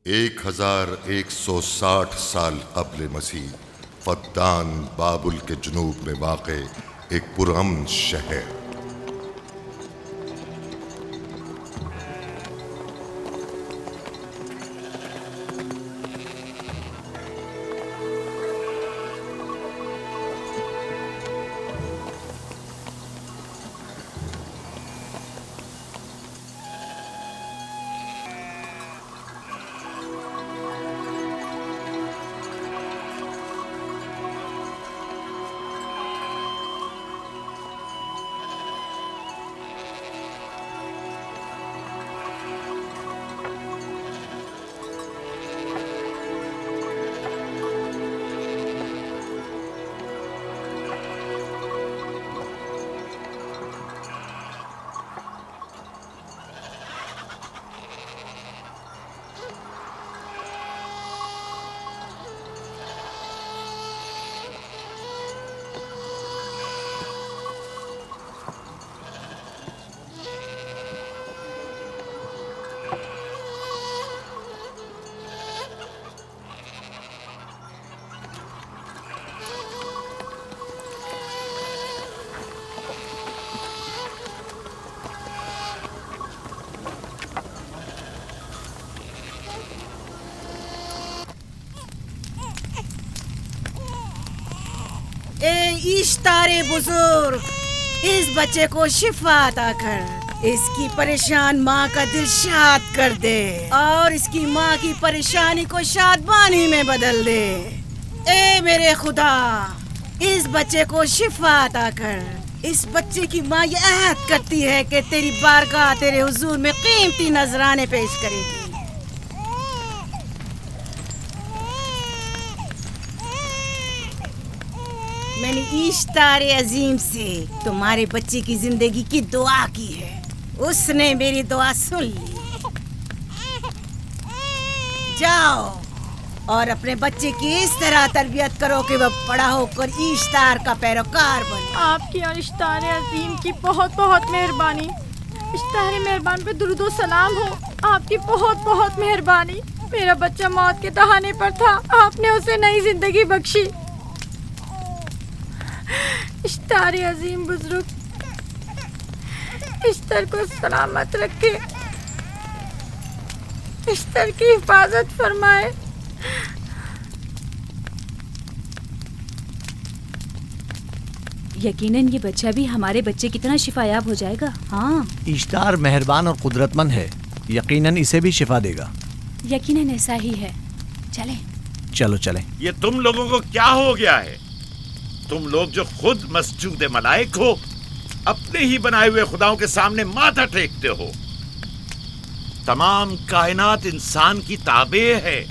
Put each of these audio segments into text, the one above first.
1160 سال قبل مسیح فدان بابل کے جنوب میں واقع ایک پرامن شہر۔ اے اشتار بزرگ، اس بچے کو شفا عطا کر، اس کی پریشان ماں کا دل شاد کر دے اور اس کی ماں کی پریشانی کو شادمانی میں بدل دے۔ اے میرے خدا، اس بچے کو شفا عطا کر۔ اس بچے کی ماں یہ عہد کرتی ہے کہ تیری بارگاہ تیرے حضور میں قیمتی نذرانے پیش کرے گی۔ میں نے اشتار عظیم سے تمہارے بچے کی زندگی کی دعا کی ہے، اس نے میری دعا سن لی۔ جاؤ اور اپنے بچے کی اس طرح تربیت کرو کہ وہ بڑا ہو کر اشتار کا پیروکار بنے۔ آپ کی اور اشتار عظیم کی بہت بہت مہربانی۔ اشتار مہربان پہ درود و سلام ہو، آپ کی بہت بہت مہربانی۔ میرا بچہ موت کے دہانے پر تھا، آپ نے اسے نئی زندگی بخشی۔ اشتار عظیم بزرگ اشتر کو سلامت رکھے، اشتر کی حفاظت فرمائے۔ یقیناً یہ بچہ بھی ہمارے بچے کی طرح شفا یاب ہو جائے گا۔ ہاں، اشتار مہربان اور قدرت مند ہے، یقیناً اسے بھی شفا دے گا۔ یقیناً ایسا ہی ہے۔ چلیں چلو چلیں۔ یہ تم لوگوں کو کیا ہو گیا ہے؟ تم لوگ جو خود مسجود ملائک ہو، اپنے ہی بنائے ہوئے خداؤں کے سامنے ماتھا ٹیکتے ہو۔ تمام کائنات انسان کی تابع ہے،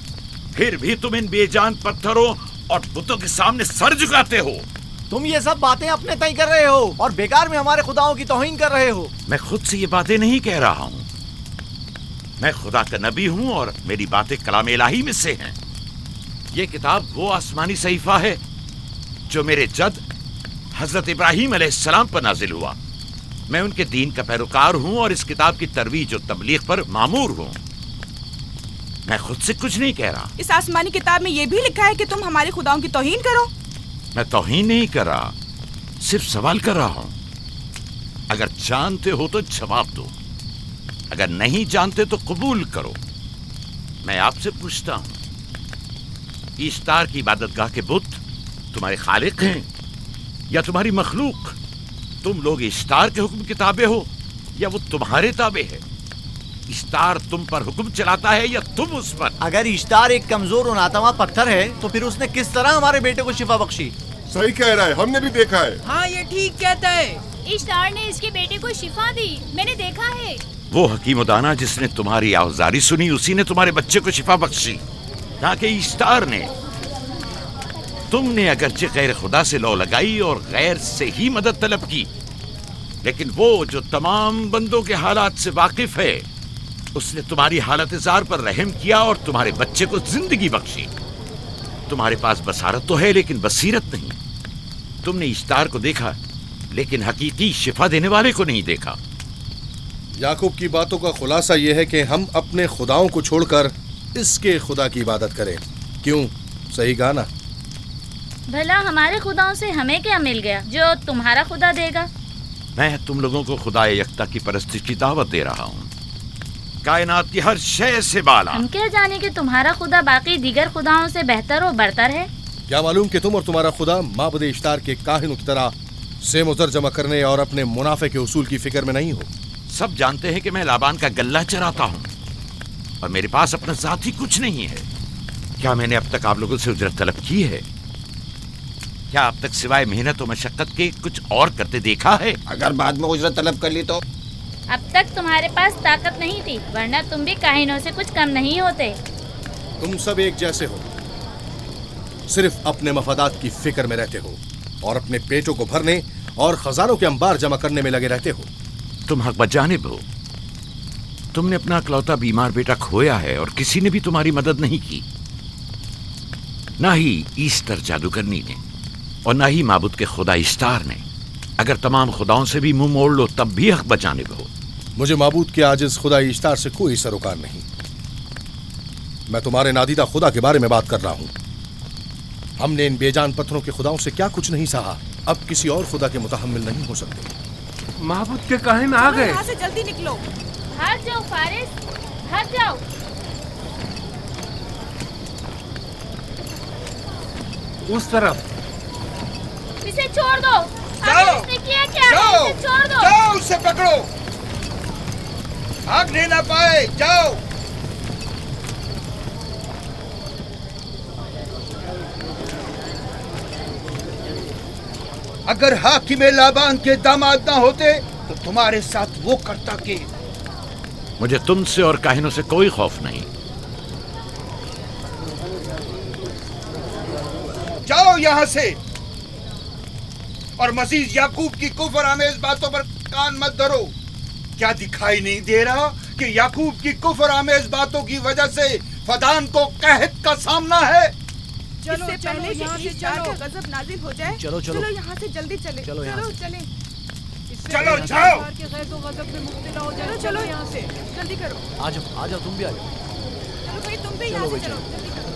پھر بھی تم ان بے جان پتھروں اور بتوں کے سامنے سر جھکاتے ہو۔ تم یہ سب باتیں اپنے تئیں کر رہے ہو اور بیکار میں ہمارے خداؤں کی توہین کر رہے ہو۔ میں خود سے یہ باتیں نہیں کہہ رہا ہوں، میں خدا کا نبی ہوں اور میری باتیں کلام الہی میں سے ہیں۔ یہ کتاب وہ آسمانی صحیفہ ہے جو میرے جد حضرت ابراہیم علیہ السلام پر نازل ہوا۔ میں ان کے دین کا پیروکار ہوں اور اس کتاب کی ترویج و تبلیغ پر مامور ہوں۔ میں خود سے کچھ نہیں کہہ رہا۔ اس آسمانی کتاب میں یہ بھی لکھا ہے کہ تم ہمارے خداؤں کی توہین کرو۔ میں توہین نہیں کر رہا، صرف سوال کر رہا ہوں۔ اگر جانتے ہو تو جواب دو، اگر نہیں جانتے تو قبول کرو۔ میں آپ سے پوچھتا ہوں، اشتار کی عبادت گاہ کے بت تمہارے خالق ہیں یا تمہاری مخلوق؟ تم لوگ اشتار کے حکم کے تابع ہو یا وہ تمہارے تابع ہے؟ اشتار تم پر حکم چلاتا ہے یا تم اس پر؟ اگر اشتار ایک کمزور اور ناتواں پتھر ہے تو پھر اس نے کس طرح ہمارے بیٹے کو شفا بخشی؟ صحیح کہہ رہا ہے، ہم نے بھی دیکھا ہے۔ ہاں یہ ٹھیک کہتا ہے۔ اشتار نے اس کے بیٹے کو شفا دی، میں نے دیکھا ہے۔ وہ حکیم و دانا جس نے تمہاری آوازاری سنی، اسی نے تمہارے بچے کو شفا بخشی، نہ کہ اشتار نے۔ تم نے اگرچہ غیر خدا سے لو لگائی اور غیر سے ہی مدد طلب کی، لیکن وہ جو تمام بندوں کے حالات سے واقف ہے، اس نے تمہاری حالت زار پر رحم کیا اور تمہارے بچے کو زندگی بخشی۔ تمہارے پاس بصارت تو ہے لیکن بصیرت نہیں۔ تم نے اشتار کو دیکھا لیکن حقیقی شفا دینے والے کو نہیں دیکھا۔ یعقوب کی باتوں کا خلاصہ یہ ہے کہ ہم اپنے خداؤں کو چھوڑ کر इसके खुदा की इबादत करे। क्यों? सही कहा ना? भला हमारे खुदाओं से हमें क्या मिल गया जो तुम्हारा खुदा देगा? मैं तुम लोगों को खुदा यकता की परस्ती की दावत दे रहा हूँ, कायनात की हर शय से बाला। हम क्या जाने कि तुम्हारा खुदा बाकी दीगर खुदाओं से बेहतर और बरतर है? क्या मालूम कि तुम और तुम्हारा खुदा माबुद इश्तार के काहिनों की तरह सेम उतर जमा करने और अपने मुनाफे के उसूल की फिक्र में नहीं हो। सब जानते हैं कि मैं लाबान का गल्ला चराता हूँ और मेरे पास अपना ज़ाती कुछ नहीं है। क्या मैंने अब तक आप लोगों से उजरत तलब की है? क्या अब तक सिवाय मेहनत और मशक्कत के कुछ और करते देखा है? अगर बाद में उजरत तलब कर ली तो? अब तक तुम्हारे पास ताकत नहीं थी, वरना तुम भी काहिनों से कुछ कम नहीं होते। तुम सब एक जैसे हो, सिर्फ अपने मफादात की फिक्र में रहते हो और अपने पेटों को भरने और खजानों के अंबार जमा करने में लगे रहते हो। तुम हक बजानिब हो। तुमने अपना इकलौता बीमार बेटा खोया है और किसी ने भी तुम्हारी मदद नहीं की, ना ही ईस्टर जादूगरनी ने और ना ही माबुद के खुदा इश्तार ने। अगर तमाम खुदाओं से भी मुंह मोड़ लो तब भी हक बजानिब हो। मुझे माबूद के आजिज खुदा इश्तार से कोई सरोकार नहीं। मैं तुम्हारे नादीदा खुदा के बारे में बात कर रहा हूँ। हमने इन बेजान पत्थरों के खुदाओं से क्या कुछ नहीं सहा, अब किसी और खुदा के मुतहम्मिल नहीं हो सकते। माबूद के काहिन आ गए। यहाँ से जल्दी निकलो। हट जाओ फारिस, हट जाओ। उस तरफ इसे छोड़ दो। जाओ, इसने किया क्या? जाओ, इसे छोड़ दो। जाओ, उसे पकड़ो, भागने ना पाए। जाओ। अगर हाकिम लाबान के दामाद ना होते तो तुम्हारे साथ वो करता कि। मुझे तुमसे और काहिनों से कोई खौफ नहीं। जाओ यहाँ से और मजीद याकूब की कुफर आमेज बातों पर कान मत धरो। क्या दिखाई नहीं दे रहा कि याकूब की कुफर आमेज बातों की वजह से फदान को कहत का सामना है? चलो पहले यहाँ से चलो, गजब नाजिल हो जाए। चलो चलो यहाँ से जल्दी चले। चलो चले। चलो जाओ। चलो चलो यहाँ से जल्दी करो। आ जाओ तुम भी आ जाओ। चलो भाई तुम भी यहाँ से चलो, जल्दी करो।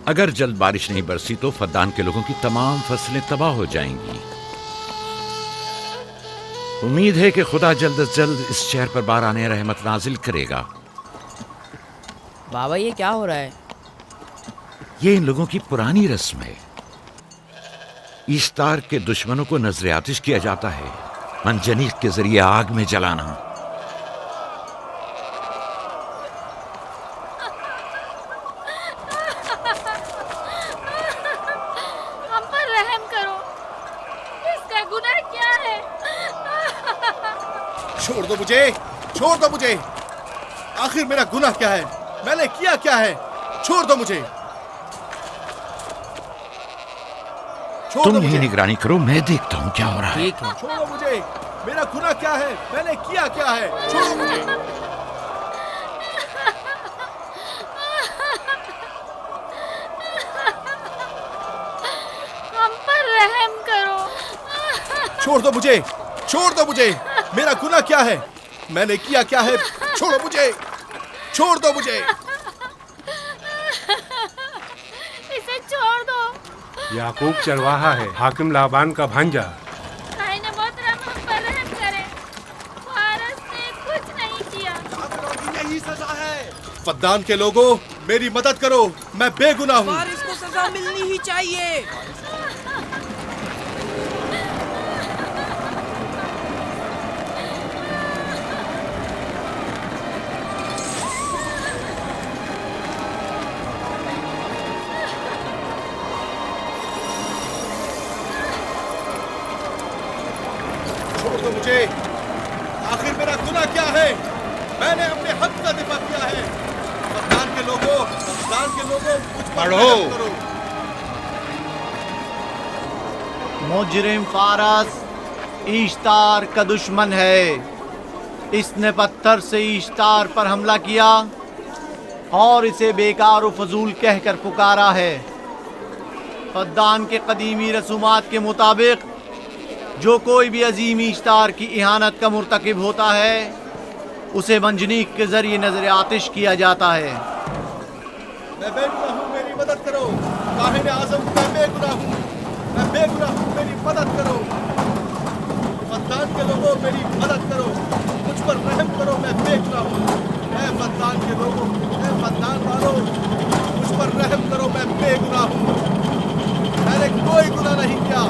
अगर जल्द बारिश नहीं बरसी तो फद्दान के लोगों की तमाम फसलें तबाह हो जाएंगी। उम्मीद है कि खुदा जल्द से जल्द इस शहर पर बाराने रहमत नाजिल करेगा। बाबा ये क्या हो रहा है? ये इन लोगों की पुरानी रस्म है। ईस्तार के दुश्मनों को नजर आतिश किया जाता है, मंजनीक के जरिए आग में जलाना। हम पर रहम करो, इसका गुनाह क्या है? छोड़ दो मुझे, छोड़ दो मुझे। आखिर मेरा गुनाह क्या है? मैंने किया क्या है? छोड़ दो मुझे। तुम ही निगरानी करो, मैं देखता हूँ क्या हो रहा है। ठीक है। छोड़ो मुझे। मेरा गुनाह क्या है? मैंने किया क्या है? छोड़ो मुझे। हम पर रहम करो। छोड़ दो मुझे, छोड़ दो मुझे। मेरा गुनाह क्या है? मैंने किया क्या है? छोड़ो मुझे, छोड़ दो मुझे। इसे छोड़ दो। याकूब चरवाहा है, हाकिम लाबान का भांजा। कायने मोहतरम हम पर रहम करे। फारस ने कुछ नहीं किया। यही सजा है। फद्दान के लोगों, मेरी मदद करो, मैं बेगुनाह हूँ। फारिस को सजा मिलनी ही चाहिए। مجھے آخر میرا گناہ کیا ہے؟ میں نے اپنے حق کا دفاع کیا ہے۔ فدان کے لوگوں مجھ پر رحم کرو۔ مجرم فارس ایشتار کا دشمن ہے، اس نے پتھر سے ایشتار پر حملہ کیا اور اسے بیکار و فضول کہہ کر پکارا ہے۔ فدان کے قدیمی رسومات کے مطابق جو کوئی بھی عظیم ایشتار کی اہانت کا مرتکب ہوتا ہے اسے منجنیق کے ذریعے نظر آتش کیا جاتا ہے۔ میں بے گناہ ہوں، میری مدد کرو۔ کاہن اعظم میں بے گناہ ہوں، میں بے گناہ ہوں، میری مدد کرو۔ فدان کے لوگوں میری مدد کرو، مجھ پر رحم کرو، میں بے گناہ ہوں۔ اے فدان کے لوگوں، اے فدان والوں، مجھ پر رحم کرو، میں بے گناہ ہوں۔ میں نے کوئی گناہ نہیں کیا،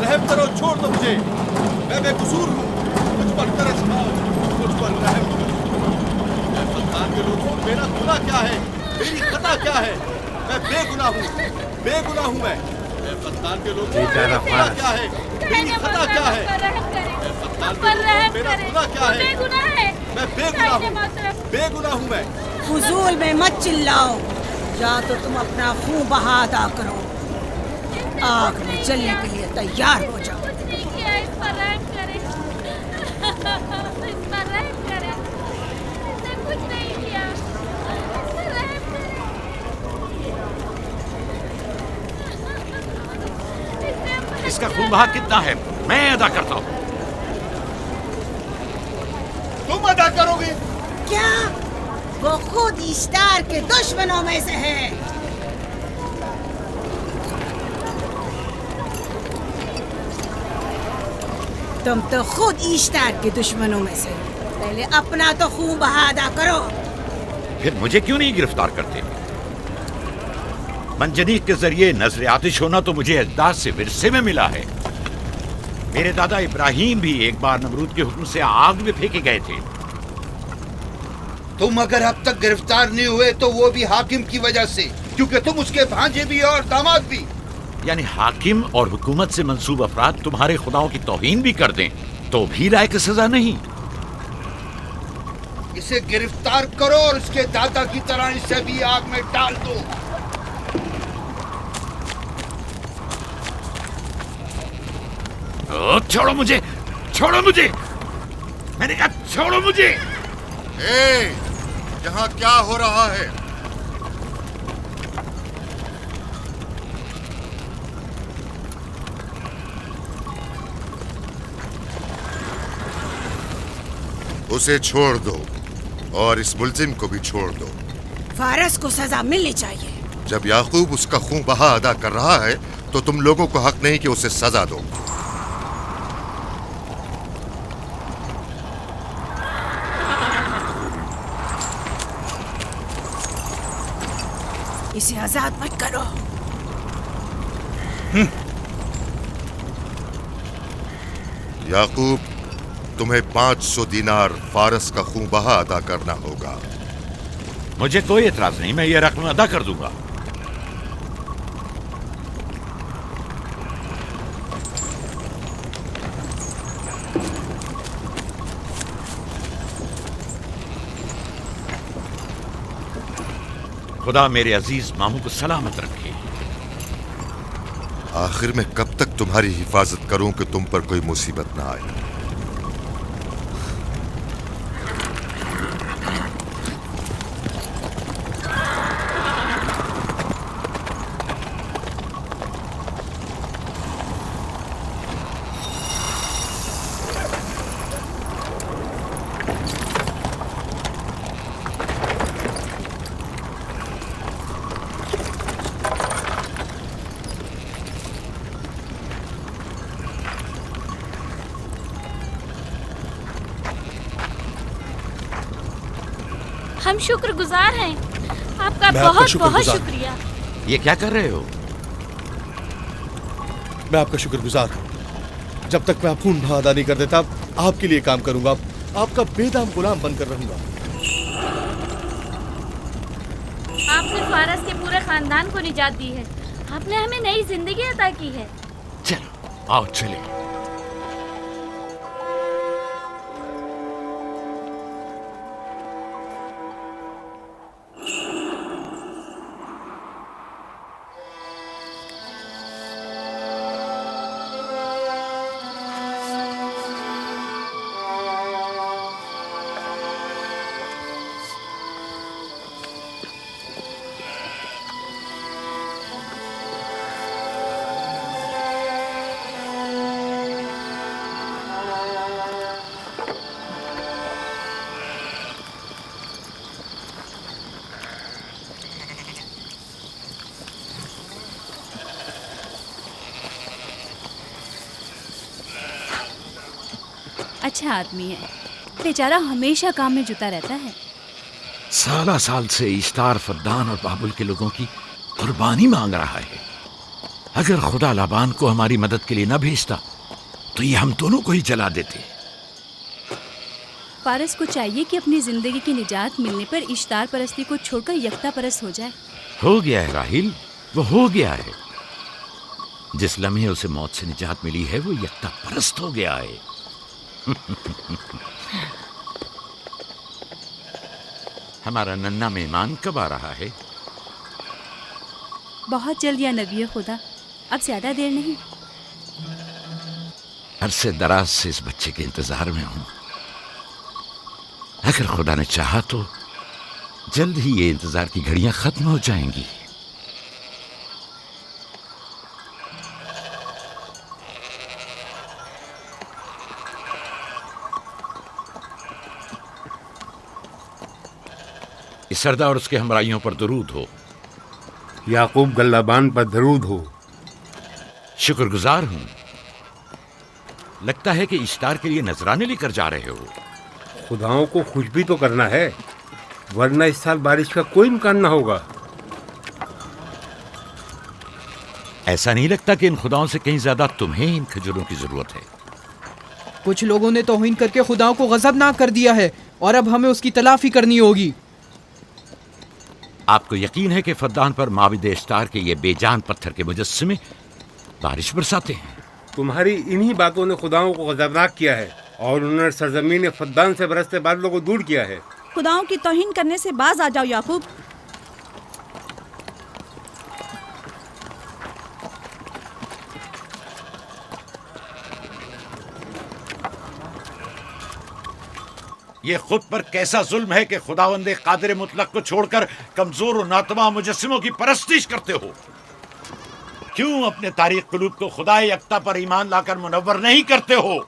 رحم کرو، چھوڑ دو مجھے، میں بے قصور ہوں، مجھ پر ترس کھاؤ، مجھ پر رحم کرو۔ اے فدان کے لوگوں، میرا گناہ کیا ہے؟ میری خطا کیا ہے؟ میں بے گناہ ہوں، بے گناہ ہوں میں۔ اے فدان کے لوگوں، میرا گناہ کیا ہے؟ میری خطا کیا ہے؟ اے فدان کے لوگوں، میرا گناہ کیا ہے؟ میں بے گناہ ہوں، بے گناہ ہوں میں۔ فضول میں مت چلاؤ، یا تو تم اپنا خون بہا ادا کرو، آگ میں جلنے کے لیے تیار ہو جاؤ۔ کچھ نہیں کیا، اس پر رحم کرے، اس پر رحم کرے، اس نے کچھ نہیں کیا، اس پر رحم کرے۔ اس کا خون بہا کتنا ہے میں ادا کرتا ہوں۔ تم ادا کرو گے؟ کیا وہ خود ایشتار کے دشمنوں میں سے ہے؟ تم تو خود ایشتار کے دشمنوں میں سے، پہلے اپنا تو خون بہا ادا کرو۔ پھر مجھے کیوں نہیں گرفتار کرتے؟ منجنیق کے ذریعے نظر آتش ہونا تو مجھے اجداد سے ورثے میں ملا ہے۔ میرے دادا ابراہیم بھی ایک بار نمرود کے حکم سے آگ میں پھینکے گئے تھے۔ تم اگر اب تک گرفتار نہیں ہوئے تو وہ بھی حاکم کی وجہ سے، کیونکہ تم اس کے بھانجے بھی اور داماد بھی۔ یعنی حاکم اور حکومت سے منسوب افراد تمہارے خداؤں کی توہین بھی کر دیں تو بھی لائق سزا نہیں؟ اسے گرفتار کرو اور اس کے دادا کی طرح اسے بھی آگ میں ڈال دو۔ چھوڑو مجھے، چھوڑو مجھے، میں نے کہا چھوڑو مجھے۔ اے یہاں کیا ہو رہا ہے؟ اسے چھوڑ دو اور اس ملزم کو بھی چھوڑ دو۔ فارس کو سزا ملنی چاہیے۔ جب یعقوب اس کا خون بہا ادا کر رہا ہے تو تم لوگوں کو حق نہیں کہ اسے سزا دو۔ اسے آزاد مت کرو۔ یعقوب، تمہیں 500 دینار فارس کا خون بہا ادا کرنا ہوگا۔ مجھے کوئی اعتراض نہیں، میں یہ رقم ادا کر دوں گا۔ خدا میرے عزیز ماموں کو سلامت رکھے۔ آخر میں کب تک تمہاری حفاظت کروں کہ تم پر کوئی مصیبت نہ آئے؟ ہم شکر گزار ہیں، آپ کا بہت بہت شکریہ۔ یہ کیا کر رہے ہو؟ میں آپ کا شکر گزار ہوں۔ جب تک میں خون بہا ادا نہیں کر دیتا آپ کے لیے کام کروں گا، آپ کا بے دام غلام بن کر رہوں گا۔ آپ نے فارس کے پورے خاندان کو نجات دی ہے، آپ نے ہمیں نئی زندگی عطا کی ہے۔ چلو آؤ چلے۔ اچھا آدمی ہے، بیچارہ ہمیشہ کام میں جتا رہتا ہے۔ سالہ سال سے اشتار فدان اور بابل کے لوگوں کی قربانی مانگ رہا ہے۔ اگر خدا لابان کو ہماری مدد کے لیے نہ بھیجتا تو یہ ہم دونوں کو ہی جلا دیتے۔ فارس کو چاہیے کہ اپنی زندگی کی نجات ملنے پر اشتار پرستی کو چھوڑ کر یکتا پرست ہو جائے۔ ہو گیا ہے راہیل، وہ ہو گیا ہے۔ جس لمحے اسے موت سے نجات ملی ہے وہ یکتا پرست ہو گیا ہے۔ ہمارا ننھا مہمان کب آ رہا ہے؟ بہت جلد یا نبی خدا، اب زیادہ دیر نہیں۔ عرصے دراز سے اس بچے کے انتظار میں ہوں۔ اگر خدا نے چاہا تو جلد ہی یہ انتظار کی گھڑیاں ختم ہو جائیں گی۔ اس سردار اور اس کے ہمراہیوں پر درود ہو۔ یعقوب گلابان پر درود ہو۔ شکر گزار ہوں۔ لگتا ہے کہ اشتار کے لیے نذرانے لے کر جا رہے ہو۔ خداؤں کو خوش بھی تو کرنا ہے، ورنہ اس سال بارش کا کوئی امکان نہ ہوگا۔ ایسا نہیں لگتا کہ ان خداؤں سے کہیں زیادہ تمہیں ان کھجوروں کی ضرورت ہے؟ کچھ لوگوں نے توہین کر کے خداؤں کو غضبناک کر دیا ہے اور اب ہمیں اس کی تلافی کرنی ہوگی۔ آپ کو یقین ہے کہ فدان پر معبد اشتار کے یہ بے جان پتھر کے مجسمے بارش برساتے ہیں؟ تمہاری انہی باتوں نے خداؤں کو غضبناک کیا ہے اور انہوں نے سرزمین فدان سے برستے بادلوں کو دور کیا ہے۔ خداؤں کی توہین کرنے سے باز آ جاؤ یعقوب۔ یہ خود پر کیسا ظلم ہے کہ خداوند قادر مطلق کو چھوڑ کر کمزور و ناتواں مجسموں کی پرستش کرتے ہو؟ کیوں اپنے تاریخ قلوب کو خدا یکتا پر ایمان لا کر منور نہیں کرتے ہو؟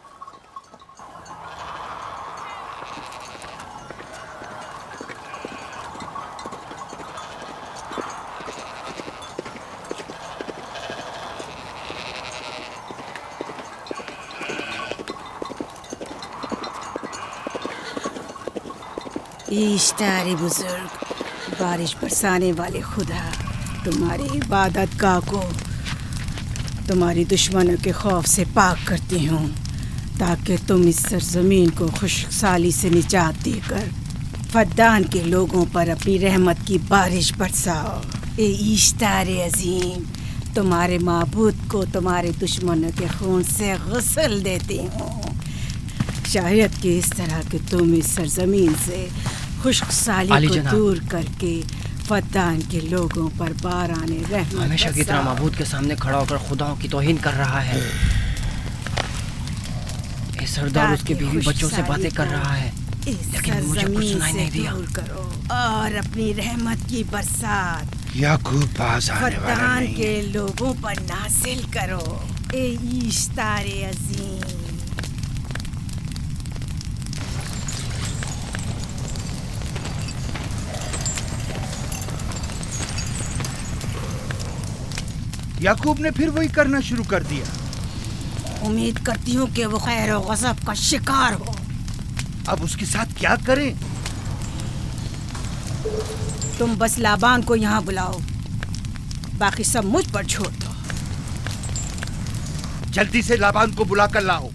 اشتار بزرگ، بارش برسانے والے خدا، تمہاری عبادت گاہ کو تمہاری دشمنوں کے خوف سے پاک کرتی ہوں تاکہ تم اس سرزمین کو خشک سالی سے نجات دے کر فدان کے لوگوں پر اپنی رحمت کی بارش برساؤ۔ اے اشتار عظیم، تمہارے معبود کو تمہارے دشمنوں کے خون سے غسل دیتی ہوں، شاید کہ اس طرح کہ تم اس سرزمین سے خشک سالی کو دور کر کے فدان کے لوگوں پر باران رحمت ہمیشہ کی طرح معبود کے سامنے کھڑا ہو کر خداؤں کی توہین کر رہا ہے۔ اے سردار اس کے بیوی بچوں سے باتیں کر رہا ہے لیکن مجھے کچھ سنائی نہیں دیا۔ کرو اور اپنی رحمت کی برسات یعقوب باز آنے والا فدان نہیں۔ کے لوگوں پر نازل کرو۔ اے اشتار عظیم، یعقوب نے پھر وہی کرنا شروع کر دیا۔ امید کرتی ہوں کہ وہ خیر و غضب کا شکار ہو۔ اب اس کے ساتھ کیا کریں؟ تم بس لابان کو یہاں بلاؤ، باقی سب مجھ پر چھوڑ دو۔ جلدی سے لابان کو بلا کر لاؤ۔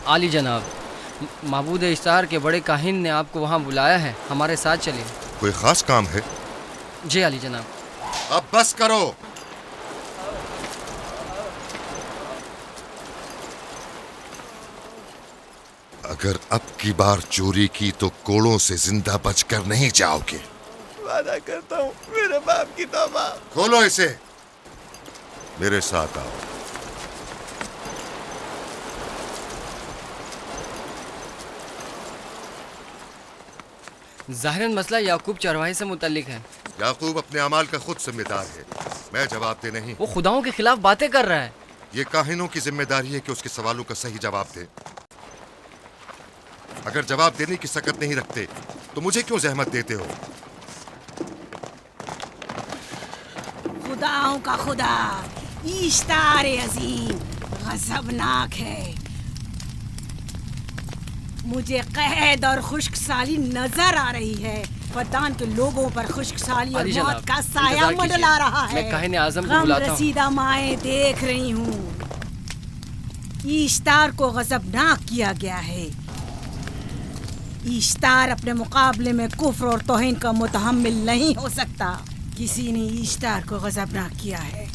عالی جناب، معبود اشتار کے بڑے کاہن نے آپ کو وہاں بلایا ہے، ہمارے ساتھ چلیے۔ کوئی خاص کام ہے؟ جی عالی جناب۔ اب بس کرو۔ اگر اب کی بار چوری کی تو کوڑوں سے زندہ بچ کر نہیں جاؤ گے۔ وعدہ کرتا ہوں، میرے باپ کی توبہ۔ کھولو اسے۔ मेरे साथ आओ। ज़ाहिरन मसला याकूब चरवाहे से मुतल्लिक है। याकूब अपने अमाल का खुद जिम्मेदार है, मैं जवाब दे नहीं। वो खुदाओं के खिलाफ बातें कर रहा है। ये काहिनों की जिम्मेदारी है कि उसके सवालों का सही जवाब दे। अगर जवाब देने की सकत नहीं रखते तो मुझे क्यों जहमत देते हो? खुदाओं का खुदा इश्तार अजीम गजबनाक है। मुझे कैद और खुश्कसाली नजर आ रही है। फद्दान के लोगों पर खुश्कसाली और मौत का साया मंडला रहा है। मैं काहिन आज़म को बुलाता हूं। रसीदा माएं देख रही हूँ। इश्तार को गजबनाक किया गया है। इश्तार अपने मुकाबले में कुफ्र और तौहीन का मुतहम्मिल नहीं हो सकता। किसी ने इश्तार को गजबनाक किया है।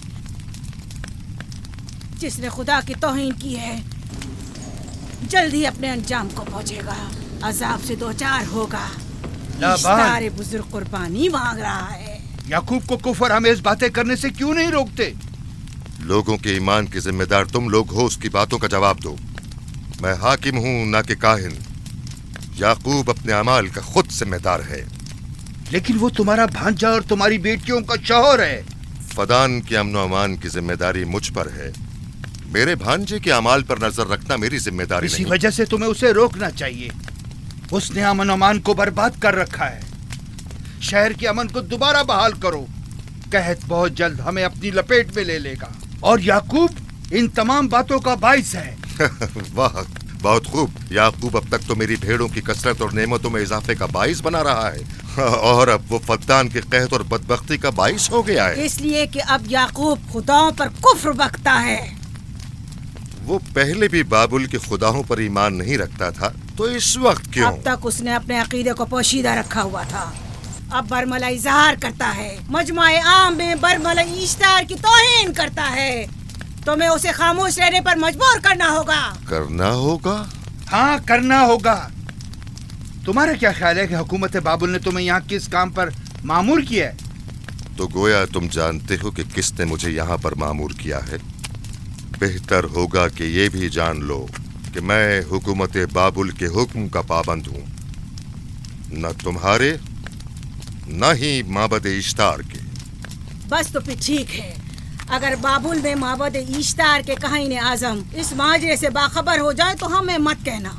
जिसने खुदा की तौहीन की है जल्द ही अपने अंजाम को पहुंचेगा, अजाब से दो चार होगा। इश्तार बुजुर्ग कुर्बानी मांग रहा है। याकूब को कुफर आमेज बातें करने से क्यों नहीं रोकते? लोगों के ईमान के जिम्मेदार तुम लोग हो, उसकी बातों का जवाब दो। मैं हाकिम हूँ ना कि काहिन। याकूब अपने अमाल का खुद जिम्मेदार है। लेकिन वो तुम्हारा भांजा और तुम्हारी बेटियों का शौहर है। फदान के अमन अमान की जिम्मेदारी मुझ पर है। मेरे भांजे के अमाल पर नजर रखना मेरी जिम्मेदारी नहीं। इसी वजह से तुम्हें उसे रोकना चाहिए। उसने अमन अमान को बर्बाद कर रखा है। शहर के अमन को दोबारा बहाल करो। कहत बहुत जल्द हमें अपनी लपेट में ले लेगा और याकूब इन तमाम बातों का बाइस है। वाह, बहुत खूब। याकूब अब तक तो मेरी भेड़ों की कसरत और नेमतों में इजाफे का बाइस बना रहा है और अब वो फद्दान के कहत और बदबख्ती का बाइस हो गया है। इसलिए कि अब याकूब खुदाओं पर कुफ्र बकता है। वो पहले भी बाबुल के खुदाओं पर ईमान नहीं रखता था, तो इस वक्त क्यों? अब तक उसने अपने अकीदे को पोशीदा रखा हुआ था। अब बरमला इजहार करता है, मजमाए आम में बरमला इश्तार की तौहीन करता है। तुम्हें उसे खामोश रहने पर मजबूर करना होगा। करना होगा? हाँ, करना होगा। तुम्हारा क्या ख्याल है कि हुकूमत बाबुल ने तुम्हें यहाँ किस काम पर मामूर किया है? तो गोया तुम जानते हो कि किसने मुझे यहाँ पर मामूर किया है। बेहतर होगा कि ये भी जान लो कि मैं हुकूमत बाबुल के हुक्म का पाबंद हूँ, न तुम्हारे न ही माबद इश्तार के। बस तो फिर ठीक है। अगर बाबुल में माबद इश्तार के काहिन आजम इस माजरे से बाखबर हो जाए तो हमें मत कहना।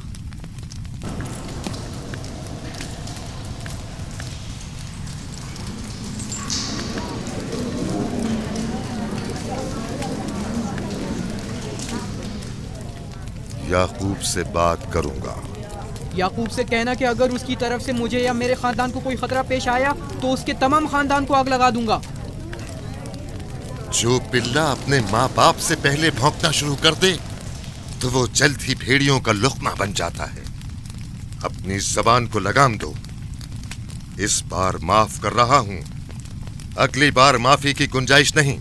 याकूब से बात करूंगा। याकूब से कहना कि अगर उसकी तरफ से मुझे या मेरे खानदान को कोई खतरा पेश आया तो उसके तमाम खानदान को आग लगा दूंगा। जो पिल्ला अपने माँ बाप से पहले भौंकना शुरू कर दे तो वो जल्द ही भेड़ियों का लुक़मा बन जाता है। अपनी जबान को लगाम दो। इस बार माफ कर रहा हूं, अगली बार माफी की गुंजाइश नहीं।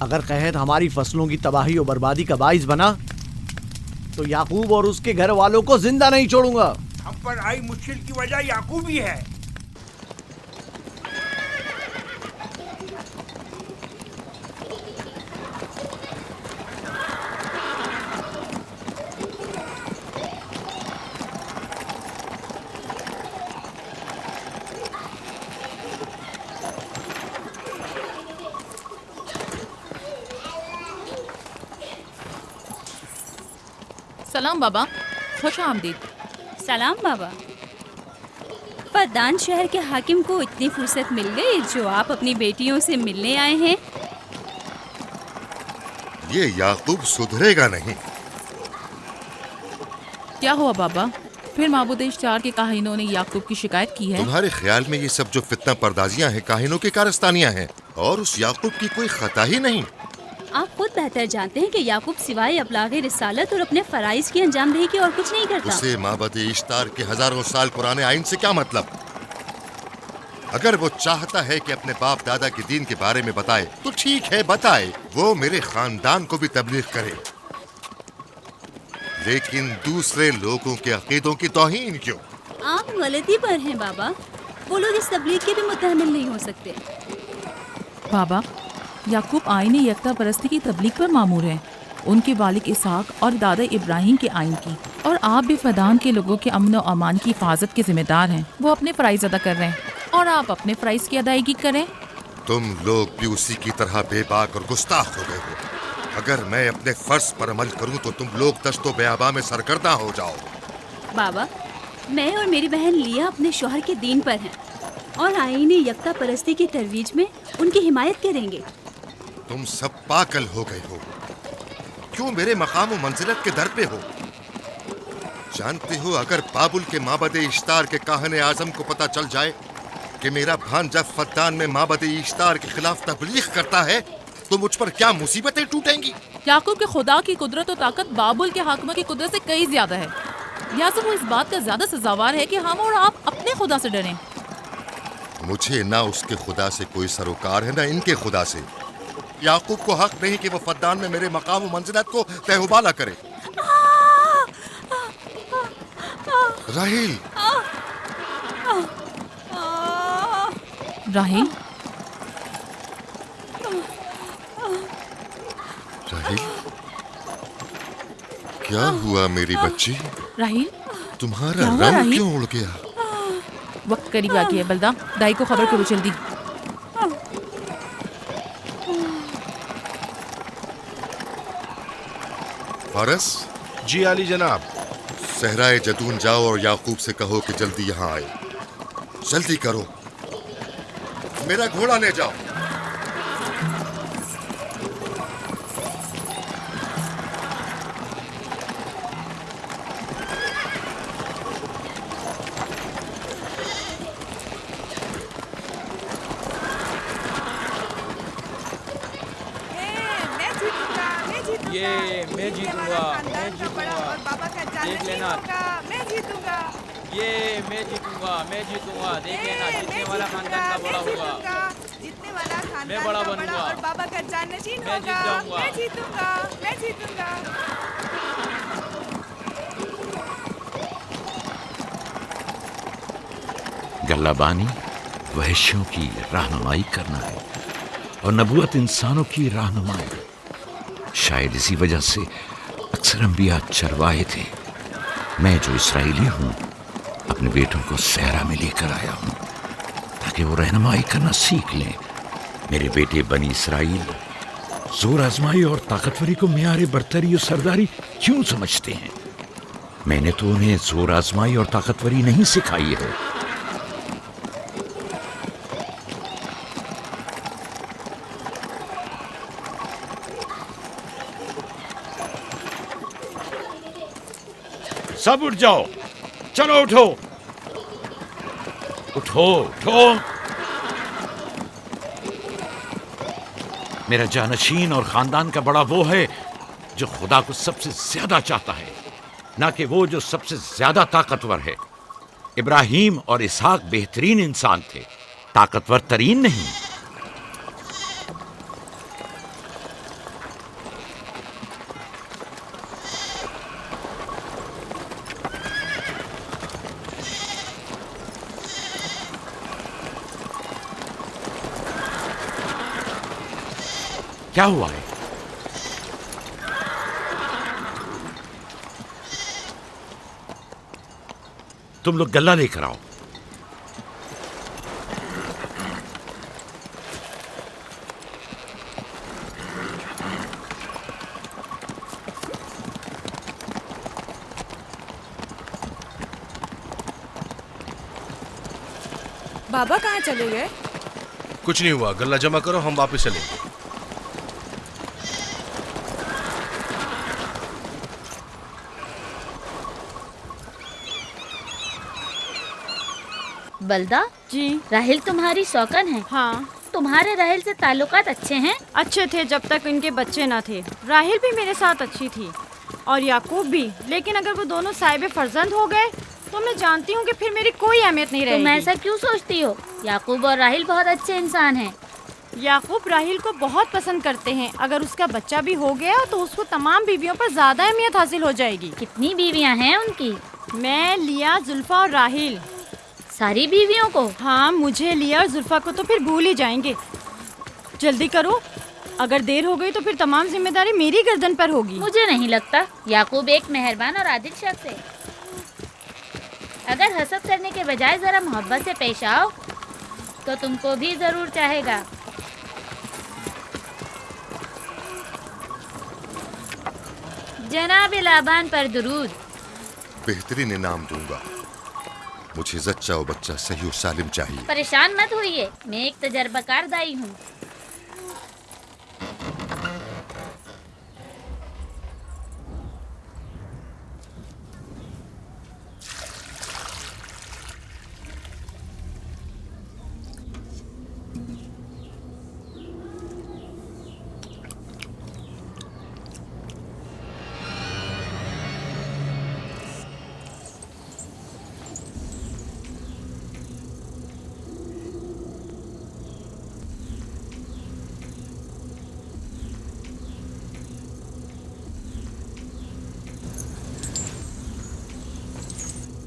अगर कहत हमारी फसलों की तबाही और बर्बादी का बाइस बना तो याकूब और उसके घर वालों को जिंदा नहीं छोड़ूंगा। हम पर आई मुश्किल की वजह याकूब ही है। सलाम बाबा, खुश आमदीद। सलाम बाबा। फद्दान शहर के हाकिम को इतनी फुर्सत मिल गई जो आप अपनी बेटियों से मिलने आए हैं। ये याकूब सुधरेगा नहीं। क्या हुआ बाबा? फिर माबूद इश्तार के काहिनों ने याकूब की शिकायत की है? तुम्हारे ख्याल में ये सब जो फितना पर्दाजियां हैं काहिनों की कारस्तानियां हैं और उस याकूब की कोई खता ही नहीं। आप खुद बेहतर जानते हैं कि याकूब सिवाय अबलागे रिसालत और अपने फराइज की अंजामदही के और कुछ नहीं करता। उसे माबद इश्तार के हजारों साल पुराने आइन से क्या मतलब? अगर वो चाहता है कि अपने बाप दादा के दीन के बारे में बताए तो ठीक है, बताए। वो मेरे खानदान को भी तबलीग करे, लेकिन दूसरे लोगों के अकीदों की तौहीन क्यों? आप गलती पर हैं बाबा। वो लोग इस तबलीग के भी मुतहम्मिल नहीं हो सकते। बाबा, याकूब आईन यकता परस्ती की तबलीग पर मामूर हैं, उनके वालिद इसहाक और दादा इब्राहिम के आइन की, और आप भी फदान के लोगों के अमन और अमान की हिफाजत के जिम्मेदार हैं। वो अपने फ़राइज़ अदा कर रहे हैं और आप अपने फ़राइज़ की अदायगी करें। तुम लोग भी उसी की तरह बेबाक और गुस्ताख हो गए हो। अगर मैं अपने फर्ज पर अमल करूं तो तुम लोग दश्तो बेआबा में सरगर्दा हो जाओ। बाबा, मैं और मेरी बहन लिया अपने शौहर के दीन पर हैं और आईन यकता परस्ती की तरवीज में उनकी हिमायत करेंगे। तुम सब पागल हो गए हो। क्यों मेरे मकाम व मंजिलत के दर पे हो? जानते हो, अगर बाबुल के माबद इश्तार के काहने आजम को पता चल जाए कि मेरा भांजा फद्दान में माबद इश्तार के खिलाफ तबलीग करता है तो मुझ पर क्या मुसीबतें टूटेंगी। याकूब के खुदा की कुदरत और ताकत बाबुल के हाकिम की कुदरत से कई ज्यादा है। याकूब वो इस बात का ज्यादा सजावार है कि हम और आप अपने खुदा से डरें। मुझे ना उसके खुदा से कोई सरोकार है ना इनके खुदा से। याकूब को हक नहीं कि वो फद्दान में मेरे मकाम व मंजिलत को तहबाला करे। राहिल, राहिल, राहिल, क्या हुआ मेरी बच्ची? राहिल, तुम्हारा रंग क्यों उड़ गया? वक्त करीब आ गया है। बलदा, दाई को खबर करो जल्दी। फारस? जी आली जनाब। सहराए जदून जाओ और याकूब से कहो कि जल्दी यहाँ आए। जल्दी करो, मेरा घोड़ा ले जाओ। ये मैं जीतूंगा, मैं जीतूंगा, देख लेना। मैं जीतूंगा, ये मैं जीतूंगा, मैं जीतूंगा, देख लेना। जीतने वाला खानदान का बड़ा होगा, जीतने वाला खानदान मैं बड़ा का बनूंगा और बाबा का जाननशीन मैं जीत होगा। जाऊंगा। मैं जीतूंगा, मैं जीतूंगा। गल्लाबानी वहशियों की रहनुमाई करना है और नबूवत इंसानों की रहनुमाई। शायद इसी वजह से अक्सर अंबिया चरवाहे थे। मैं जो इसराइली हूँ अपने बेटों को सहरा में लेकर आया हूँ ताकि वो रहनुमाई करना सीख लें। मेरे बेटे बनी इसराइल जोर आजमाई और ताकतवरी को मियारे बरतरी और सरदारी क्यों समझते हैं? मैंने तो उन्हें जोर आजमाई और ताकतवरी नहीं सिखाई है। सब उठ जाओ, चलो उठो, उठो, उठो। मेरा जानशीन और खानदान का बड़ा वो है जो खुदा को सबसे ज्यादा चाहता है, ना कि वो जो सबसे ज्यादा ताकतवर है। इब्राहिम और इसहाक बेहतरीन इंसान थे, ताकतवर तरीन नहीं। क्या हुआ है? तुम लोग गल्ला लेकर आओ। बाबा कहाँ चले गए? कुछ नहीं हुआ, गल्ला जमा करो, हम वापस चलेंगे। बलदा जी, राहिल तुम्हारी शौकन है। हाँ, तुम्हारे राहिल से ताल्लुकात अच्छे हैं? अच्छे थे जब तक इनके बच्चे ना थे। राहिल भी मेरे साथ अच्छी थी और याकूब भी, लेकिन अगर वो दोनों साहिब फर्जंद हो गए तो मैं जानती हूँ कि फिर मेरी कोई अहमियत नहीं रहेगी। तुम ऐसा क्यों सोचती हो? याकूब और राहिल बहुत अच्छे इंसान हैं। याकूब राहिल को बहुत पसंद करते हैं। अगर उसका बच्चा भी हो गया तो उसको तमाम बीवियों पर ज्यादा अहमियत हासिल हो जाएगी। कितनी बीवियां हैं उनकी? मैं, लिया, जुल्फा और राहिल। सारी बीवियों को? हाँ, मुझे लिया और जुल्फा को तो फिर भूल ही जाएंगे। जल्दी करो, अगर देर हो गई तो फिर तमाम जिम्मेदारी मेरी गर्दन पर होगी। मुझे नहीं लगता। याकूब एक मेहरबान और आदिल शख्स है। अगर हसद करने के बजाय जरा मोहब्बत से पेश आओ तो तुमको भी जरूर चाहेगा। जनाब लाबान पर दुरूद। बेहतरीन इनाम दूंगा। मुझे जच्चा और बच्चा सही और सालिम चाहिए। परेशान मत होइए, मैं एक तजर्बाकार दाई हूँ।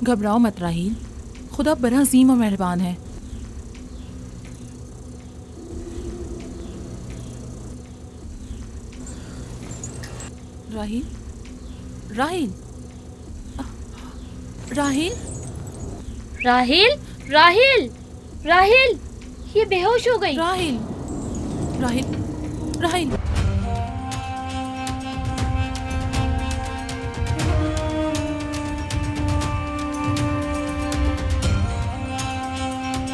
घबराओ मत राहील, खुदा बड़ा अजीम और मेहरबान है। राहील, राहील, राहील, राहील, राहील, राहील, ये बेहोश हो गई। राहील, राहील, राहील।